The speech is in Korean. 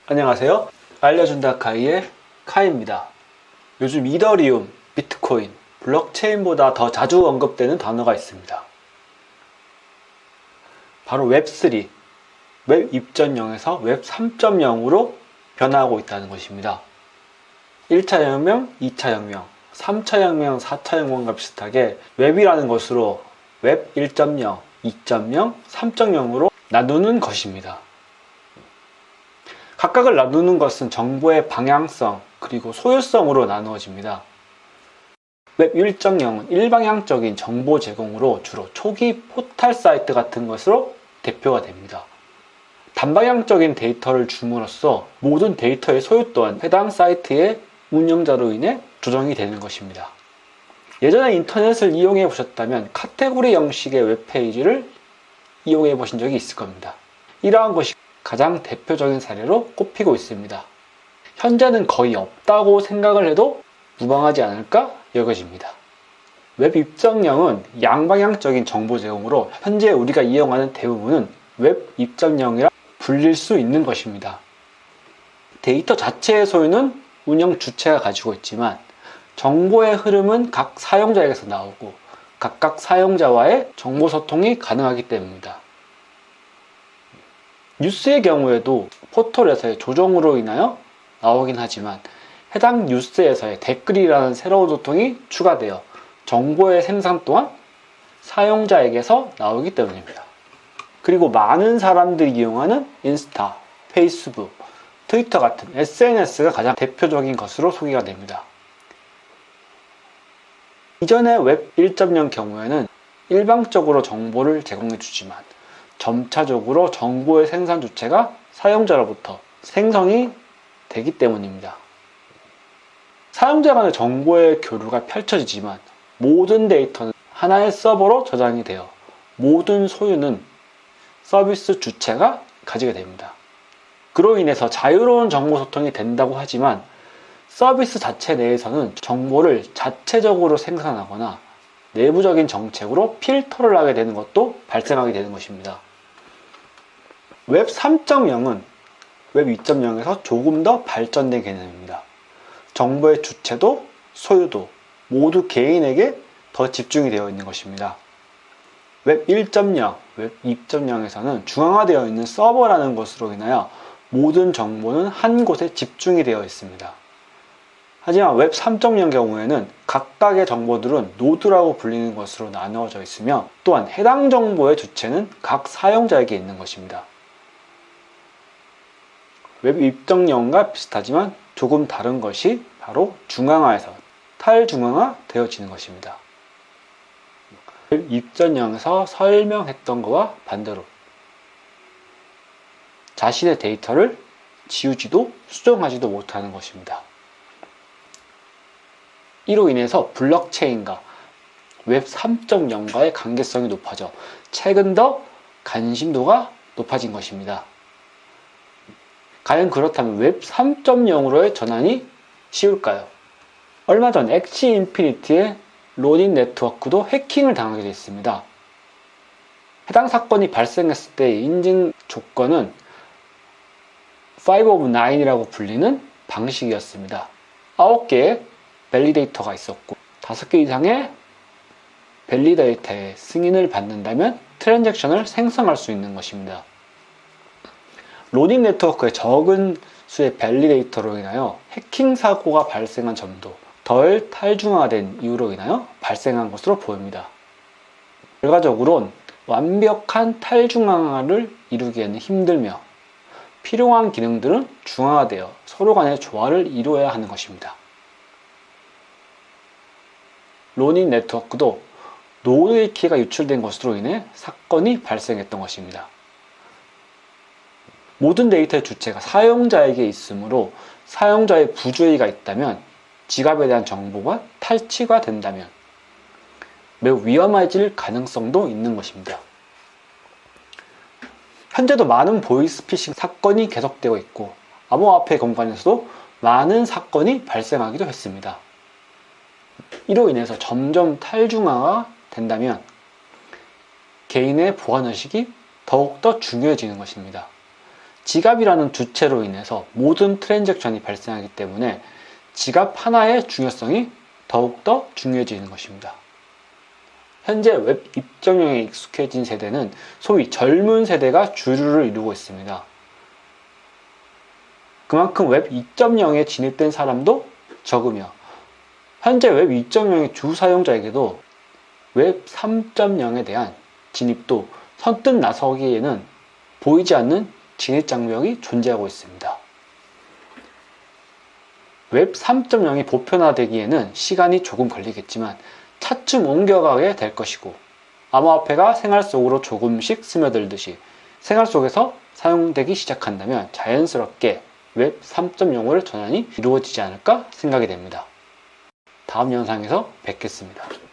안녕하세요. 알려준다 카이의 카이입니다. 요즘 이더리움, 비트코인, 블록체인보다 더 자주 언급되는 단어가 있습니다. 바로 웹3, 웹 2.0에서 웹 3.0으로 변화하고 있다는 것입니다. 1차 혁명, 2차 혁명, 3차 혁명, 4차 혁명과 비슷하게 웹이라는 것으로 웹 1.0, 2.0, 3.0으로 나누는 것입니다. 각각을 나누는 것은 정보의 방향성 그리고 소유성으로 나누어집니다. 웹 1.0은 일방향적인 정보 제공으로 주로 초기 포털 사이트 같은 것으로 대표가 됩니다. 단방향적인 데이터를 줌으로써 모든 데이터의 소유 또한 해당 사이트의 운영자로 인해 조정이 되는 것입니다. 예전에 인터넷을 이용해 보셨다면 카테고리 형식의 웹페이지를 이용해 보신 적이 있을 겁니다. 이러한 것이 가장 대표적인 사례로 꼽히고 있습니다. 현재는 거의 없다고 생각을 해도 무방하지 않을까 여겨집니다. 웹 2.0은 양방향적인 정보 제공으로 현재 우리가 이용하는 대부분은 웹 2.0이라 불릴 수 있는 것입니다. 데이터 자체의 소유는 운영 주체가 가지고 있지만 정보의 흐름은 각 사용자에게서 나오고 각각 사용자와의 정보 소통이 가능하기 때문입니다. 뉴스의 경우에도 포털에서의 조정으로 인하여 나오긴 하지만 해당 뉴스에서의 댓글이라는 새로운 소통이 추가되어 정보의 생산 또한 사용자에게서 나오기 때문입니다. 그리고 많은 사람들이 이용하는 인스타, 페이스북, 트위터 같은 SNS가 가장 대표적인 것으로 소개가 됩니다. 이전의 웹 1.0 경우에는 일방적으로 정보를 제공해 주지만 점차적으로 정보의 생산 주체가 사용자로부터 생성이 되기 때문입니다. 사용자 간의 정보의 교류가 펼쳐지지만 모든 데이터는 하나의 서버로 저장이 되어 모든 소유는 서비스 주체가 가지게 됩니다. 그로 인해서 자유로운 정보 소통이 된다고 하지만 서비스 자체 내에서는 정보를 자체적으로 생산하거나 내부적인 정책으로 필터를 하게 되는 것도 발생하게 되는 것입니다. 웹 3.0은 웹 2.0에서 조금 더 발전된 개념입니다. 정보의 주체도 소유도 모두 개인에게 더 집중이 되어 있는 것입니다. 웹 1.0, 웹 2.0에서는 중앙화되어 있는 서버라는 것으로 인하여 모든 정보는 한 곳에 집중이 되어 있습니다. 하지만 웹 3.0 경우에는 각각의 정보들은 노드라고 불리는 것으로 나누어져 있으며 또한 해당 정보의 주체는 각 사용자에게 있는 것입니다. 웹 2.0과 비슷하지만 조금 다른 것이 바로 중앙화에서 탈중앙화 되어지는 것입니다. 웹 2.0에서 설명했던 것과 반대로 자신의 데이터를 지우지도 수정하지도 못하는 것입니다. 이로 인해서 블록체인과 웹 3.0과의 관계성이 높아져 최근 더 관심도가 높아진 것입니다. 과연 그렇다면 웹 3.0으로의 전환이 쉬울까요? 얼마 전 엑시 인피니티의 로닝 네트워크도 해킹을 당하게 됐습니다. 해당 사건이 발생했을 때의 인증 조건은 5 of 9이라고 불리는 방식이었습니다. 9개의 밸리데이터가 있었고 5개 이상의 밸리데이터의 승인을 받는다면 트랜잭션을 생성할 수 있는 것입니다. 로닝 네트워크의 적은 수의 밸리데이터로 인하여 해킹 사고가 발생한 점도 덜 탈중화된 이유로 인하여 발생한 것으로 보입니다. 결과적으로는 완벽한 탈중앙화를 이루기에는 힘들며 필요한 기능들은 중앙화되어 서로 간의 조화를 이루어야 하는 것입니다. 로닝 네트워크도 노드의 키가 유출된 것으로 인해 사건이 발생했던 것입니다. 모든 데이터의 주체가 사용자에게 있으므로 사용자의 부주의가 있다면 지갑에 대한 정보가 탈취가 된다면 매우 위험해질 가능성도 있는 것입니다. 현재도 많은 보이스피싱 사건이 계속되고 있고 암호화폐 공간에서도 많은 사건이 발생하기도 했습니다. 이로 인해서 점점 탈중화가 된다면 개인의 보안의식이 더욱더 중요해지는 것입니다. 지갑이라는 주체로 인해서 모든 트랜잭션이 발생하기 때문에 지갑 하나의 중요성이 더욱더 중요해지는 것입니다. 현재 웹 입점형에 익숙해진 세대는 소위 젊은 세대가 주류를 이루고 있습니다. 그만큼 웹 2.0에 진입된 사람도 적으며 현재 웹 2.0의 주 사용자에게도 웹 3.0에 대한 진입도 선뜻 나서기에는 보이지 않는 진입장벽이 존재하고 있습니다. 웹 3.0이 보편화되기에는 시간이 조금 걸리겠지만 차츰 옮겨가게 될 것이고 암호화폐가 생활 속으로 조금씩 스며들듯이 생활 속에서 사용되기 시작한다면 자연스럽게 웹 3.0의 전환이 이루어지지 않을까 생각이 됩니다. 다음 영상에서 뵙겠습니다.